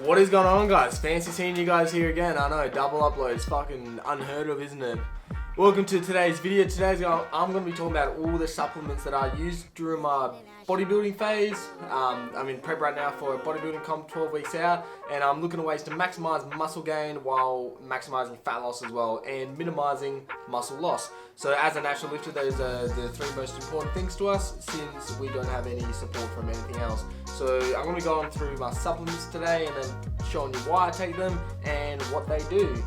What is going on, guys? Fancy seeing you guys here again. I know, double uploads, fucking unheard of, isn't it? Welcome to today's video. I'm going to be talking about all the supplements that I used during my bodybuilding phase. I'm in prep right now for a bodybuilding comp 12 weeks out, and I'm looking at ways to maximize muscle gain while maximizing fat loss as well, and minimizing muscle loss. So as a natural lifter, those are the three most important things to us, since we don't have any support from anything else. So I'm going to be going through my supplements today and then showing you why I take them and what they do.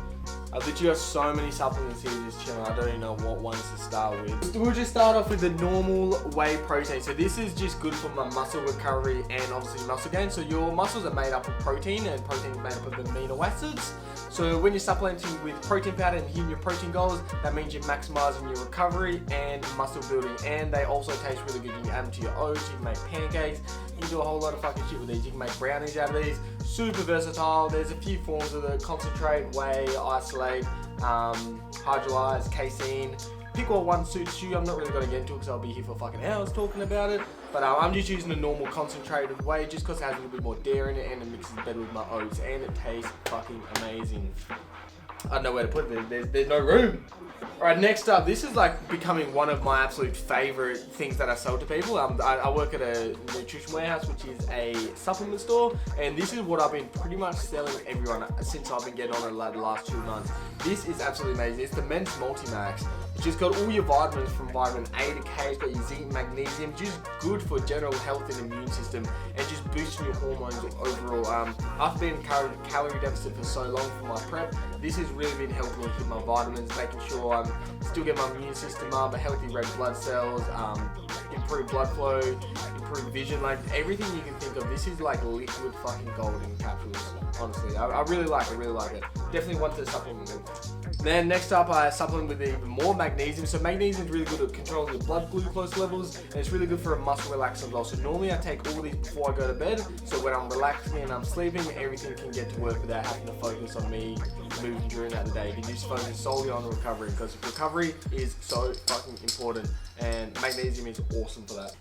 I've literally got so many supplements here in this channel, I don't even know what ones to start with. We'll just start off with the normal whey protein. So this is just good for my muscle recovery and obviously muscle gain. So your muscles are made up of protein, and protein is made up of amino acids. So when you're supplementing with protein powder and hitting your protein goals, that means you're maximizing your recovery and muscle building. And they also taste really good. You can add them to your oats, you can make pancakes, you can do a whole lot of fucking shit with these. You can make brownies out of these. Super versatile. There's a few forms of the concentrate, whey, isolate, hydrolyzed, casein. Pick what one suits you. I'm not really going to get into it because I'll be here for fucking hours talking about it. But I'm just using the normal concentrated whey just because it has a little bit more dairy in it and it mixes better with my oats, and it tastes fucking amazing. I don't know where to put it. There's no room. Alright, next up, this is like becoming one of my absolute favorite things that I sell to people. I work at a nutrition warehouse, which is a supplement store, and this is what I've been pretty much selling everyone since I've been getting on it like the last 2 months. This is absolutely amazing. It's the men's Multimax. It's just got all your vitamins from vitamin A to K. It's got your Zinc, Magnesium, just good for general health and immune system, and just boosting your hormones overall. I've been in calorie deficit for so long for my prep. This has really been helping me hit my vitamins, making sure I'm still get my immune system up, healthy red blood cells, improve blood flow, improve vision, like everything you can think of. This is like liquid fucking gold in capsules, honestly. I really like it, Definitely want to supplement with. Then next up, I supplement with even more magnesium. So magnesium is really good at controlling your blood glucose levels, and it's really good for a muscle relaxant as well. So normally I take all these before I go to bed, so when I'm relaxing and I'm sleeping, everything can get to work without having to focus on me moving during that day. You can just focus solely on recovery, because recovery is so fucking important, and magnesium is awesome for that.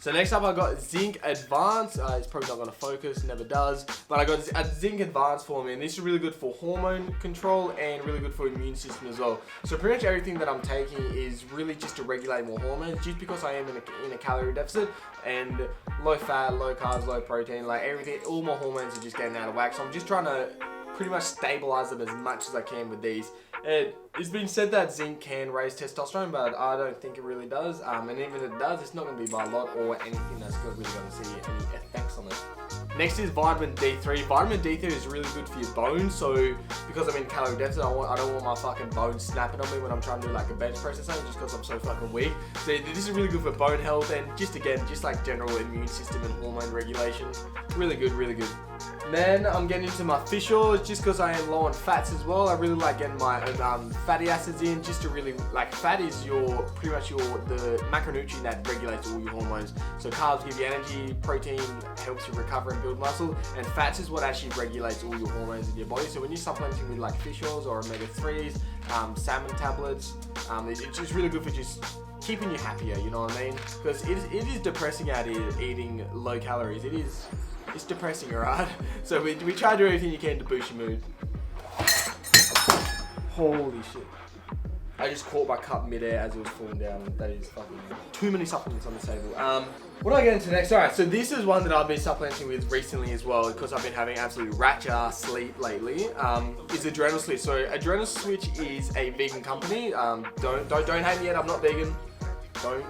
So next up I got Zinc Advanced. It's probably not going to focus, never does, but I got a Zinc Advanced for me, and this is really good for hormone control and really good for immune system as well. So pretty much everything that I'm taking is really just to regulate more hormones, just because I am in a calorie deficit, and low fat, low carbs, low protein, like everything, all my hormones are just getting out of whack. So I'm just trying to pretty much stabilize them as much as I can with these. It's been said that zinc can raise testosterone, but I don't think it really does. And even if it does, it's not going to be by a lot or anything that's really going to see any effects on it. Next is vitamin D3. Vitamin D3 is really good for your bones. So because I'm in calorie deficit, I don't want my fucking bones snapping on me when I'm trying to do like a bench press or something, just because I'm so fucking weak. So this is really good for bone health, and just like general immune system and hormone regulation. Really good, really good. Then I'm getting into my fish oils, just because I am low on fats as well. I really like getting my fatty acids in, just to really, like, fat is pretty much the macronutrient that regulates all your hormones. So carbs give you energy, protein helps you recover and build muscle, and fats is what actually regulates all your hormones in your body. So when you're supplementing with like fish oils or omega-3s, salmon tablets, it's just really good for just keeping you happier, you know what I mean? Because it is depressing out here eating low calories. It's depressing, alright? So we try to do everything you can to boost your mood. Holy shit. I just caught my cup midair as it was falling down. That is fucking too many supplements on the table. What do I get into next? Alright, so this is one that I've been supplementing with recently as well, because I've been having absolute ratchet ass sleep lately. Is Adrenal Sleep. So Adrenal Sleep is a vegan company. Don't hate me yet, I'm not vegan. Don't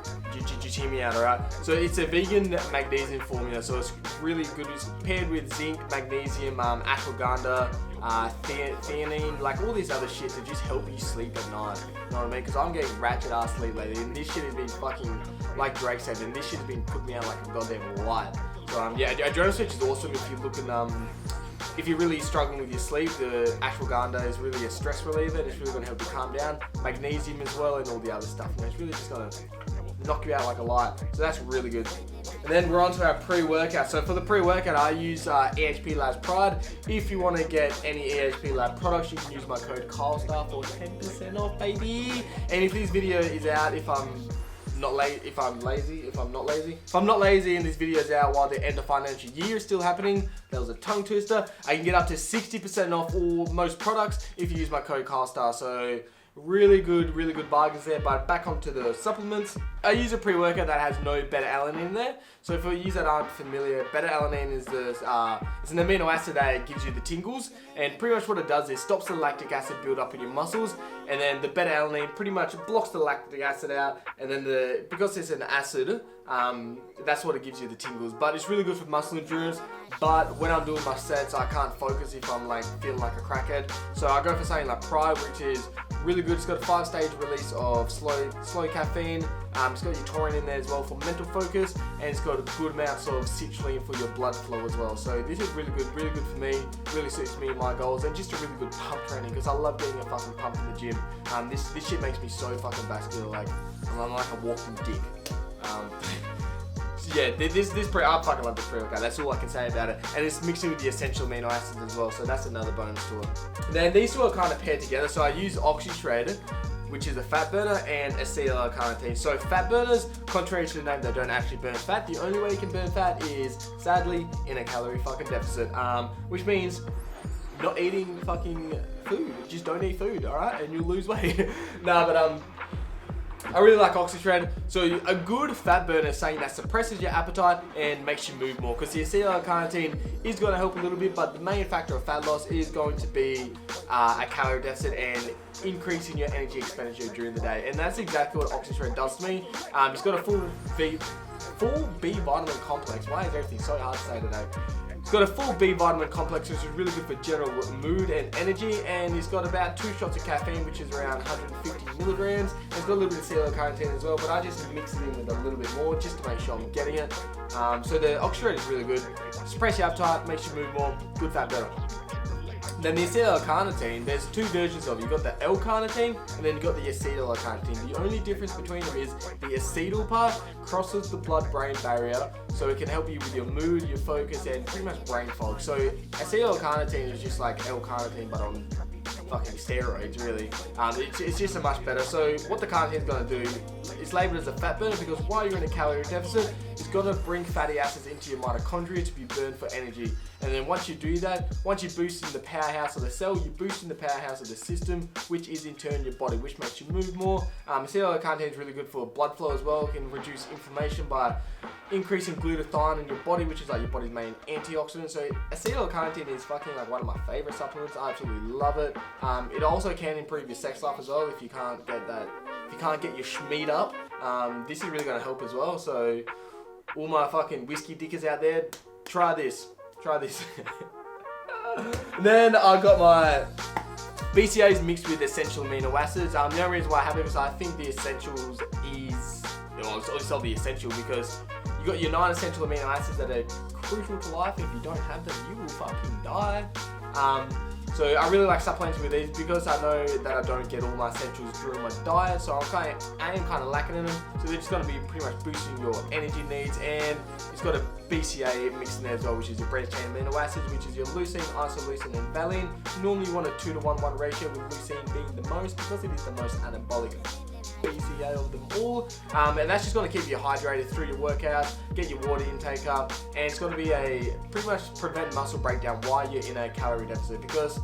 just hear me out, alright? So it's a vegan magnesium formula, so it's really good. It's paired with zinc, magnesium, ashwagandha, theanine, like all this other shit to just help you sleep at night. You know what I mean? Because I'm getting ratchet ass sleep lately, and this shit has been fucking, like Drake said, and this shit has been putting me out like a goddamn light. So yeah, Adrenal Sleep is awesome if you're looking if you're really struggling with your sleep. The ashwagandha is really a stress reliever. It's really going to help you calm down. Magnesium as well, and all the other stuff. You know, it's really just going to knock you out like a light. So that's really good. And then we're on to our pre-workout. So for the pre-workout, I use EHP Labs Pride. If you want to get any EHP Lab products, you can use my code KYLESTAR for 10% off, baby. And if this video is out, if I'm not late, if I'm not lazy and this video's out while the end of financial year is still happening, that was a tongue twister. I can get up to 60% off most products if you use my code CARSTAR. So really good bargains there. But back onto the supplements. I use a pre-workout that has no beta-alanine in there. So for you that aren't familiar, beta-alanine is it's an amino acid that gives you the tingles, and pretty much what it does is stops the lactic acid build up in your muscles, and then the beta-alanine pretty much blocks the lactic acid out, and then because it's an acid, that's what it gives you the tingles. But it's really good for muscle endurance. But when I'm doing my sets, I can't focus if I'm like feeling like a crackhead. So I go for something like Pride, which is really good. It's got a 5-stage release of slow caffeine. It's got your taurine in there as well for mental focus, and it's got a good amount of citrulline for your blood flow as well. So this is really good for me. Really suits me and my goals, and just a really good pump training because I love getting a fucking pump in the gym. This shit makes me so fucking vascular. Like I'm like a walking dick. So yeah, I fucking love this pre-workout. That's all I can say about it. And it's mixing with the essential amino acids as well, so that's another bonus to it. Then these two are kind of paired together. So I use OxyShred, which is a fat burner, and Acetylcarnitine. So fat burners, contrary to the name, they don't actually burn fat. The only way you can burn fat is, sadly, in a calorie fucking deficit, which means not eating fucking food. Just don't eat food, alright? And you'll lose weight. I really like OxyShred. So a good fat burner is something that suppresses your appetite and makes you move more, because the acetylcarnitine is going to help a little bit, but the main factor of fat loss is going to be a calorie deficit and increasing your energy expenditure during the day. And that's exactly what OxyShred does to me. It's got a full B vitamin complex. Why is everything so hard to say today? It's got a full B vitamin complex, which is really good for general mood and energy, and it's got about 2 shots of caffeine, which is around 150 milligrams. And it's got a little bit of acetylcarnitine as well, but I just mix it in with a little bit more just to make sure I'm getting it. So the OxyShred is really good. Suppress your appetite, makes you move more, good fat burner. Then the acetylcarnitine, there's 2 versions of it. You've got the L-carnitine and then you've got the acetylcarnitine. The only difference between them is the acetyl part crosses the blood-brain barrier, so it can help you with your mood, your focus, and pretty much brain fog. So acetylcarnitine is just like L-carnitine but on fucking steroids, really. It's just a much better. So what the carnitine is going to do, it's labeled as a fat burner because while you're in a calorie deficit, it's going to bring fatty acids into your mitochondria to be burned for energy. And then once you do that, once you boost in the powerhouse of the cell, you boost in the powerhouse of the system, which is in turn your body, which makes you move more. Acetylcarnitine is really good for blood flow as well. It can reduce inflammation by increasing glutathione in your body, which is like your body's main antioxidant. So acetylcarnitine is fucking like one of my favorite supplements. I absolutely love it. It also can improve your sex life as well if you can't get that. If you can't get your schmeed up, this is really going to help as well. So all my fucking whiskey dickers out there, try this. Then I got my BCAAs mixed with essential amino acids. The only reason why I have it is I think the essentials is, it's not the essential because you got your 9 essential amino acids that are crucial to life. If you don't have them, you will fucking die. So I really like supplementing with these because I know that I don't get all my essentials during my diet, so I am kind of lacking in them. So they're just going to be pretty much boosting your energy needs, and it's got a BCAA mixed in there as well, which is your branched chain amino acids, which is your leucine, isoleucine, and valine. Normally you want a 2-to-1 ratio, with leucine being the most because it is the most anabolic BCAA of them all, and that's just going to keep you hydrated through your workouts, get your water intake up, and it's going to be pretty much prevent muscle breakdown while you're in a calorie deficit, because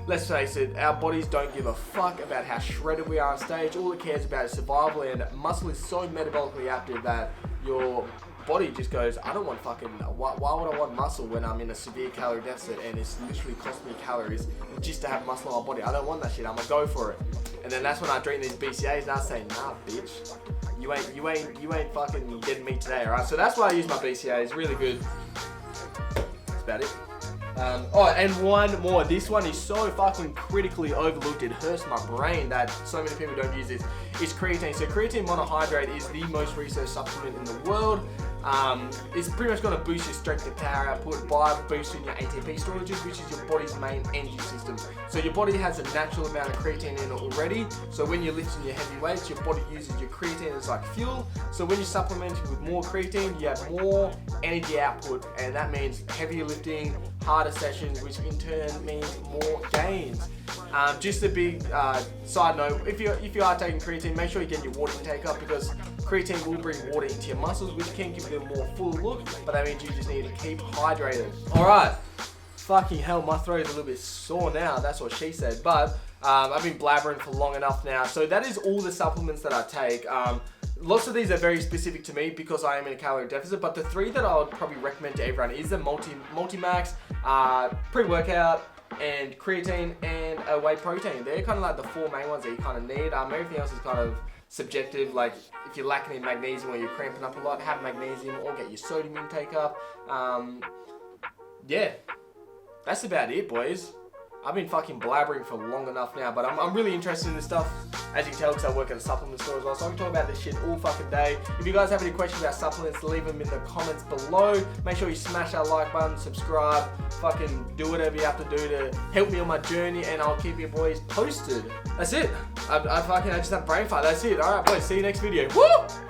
let's face it, our bodies don't give a fuck about how shredded we are on stage. All it cares about is survival, and muscle is so metabolically active that your body just goes, I don't want fucking, why would I want muscle when I'm in a severe calorie deficit and it's literally cost me calories just to have muscle on my body? I don't want that shit, I'm gonna go for it. And then that's when I drink these BCAAs and I say, nah bitch, you ain't fucking getting me today, alright? So that's why I use my BCAAs, really good. That's about it. And one more. This one is so fucking critically overlooked. It hurts my brain that so many people don't use this. It's creatine. So creatine monohydrate is the most researched supplement in the world. It's pretty much going to boost your strength and power output by boosting your ATP storages, which is your body's main energy system. So your body has a natural amount of creatine in it already. So when you're lifting your heavy weights, your body uses your creatine as like fuel. So when you're supplementing with more creatine, you have more energy output, and that means heavier lifting, harder sessions, which in turn means more gains. Just a big side note, if you are taking creatine, make sure you get your water intake up, because creatine will bring water into your muscles, which can give them a more full look, but that means you just need to keep hydrated. Alright, fucking hell, my throat is a little bit sore now, that's what she said, but I've been blabbering for long enough now. So that is all the supplements that I take. Lots of these are very specific to me because I am in a calorie deficit, but the three that I would probably recommend to everyone is the Multimax, PreWorkout, and creatine, and a whey protein. They're kind of like the four main ones that you kind of need. Everything else is kind of subjective. Like if you're lacking in magnesium or you're cramping up a lot, have magnesium or get your sodium intake up. Yeah, that's about it, boys. I've been fucking blabbering for long enough now, but I'm really interested in this stuff, as you can tell, because I work at a supplement store as well, so I can talk about this shit all fucking day. If you guys have any questions about supplements, leave them in the comments below. Make sure you smash that like button, subscribe, fucking do whatever you have to do to help me on my journey, and I'll keep you boys posted. That's it. I just have brain fart. That's it. Alright, boys, see you next video. Woo!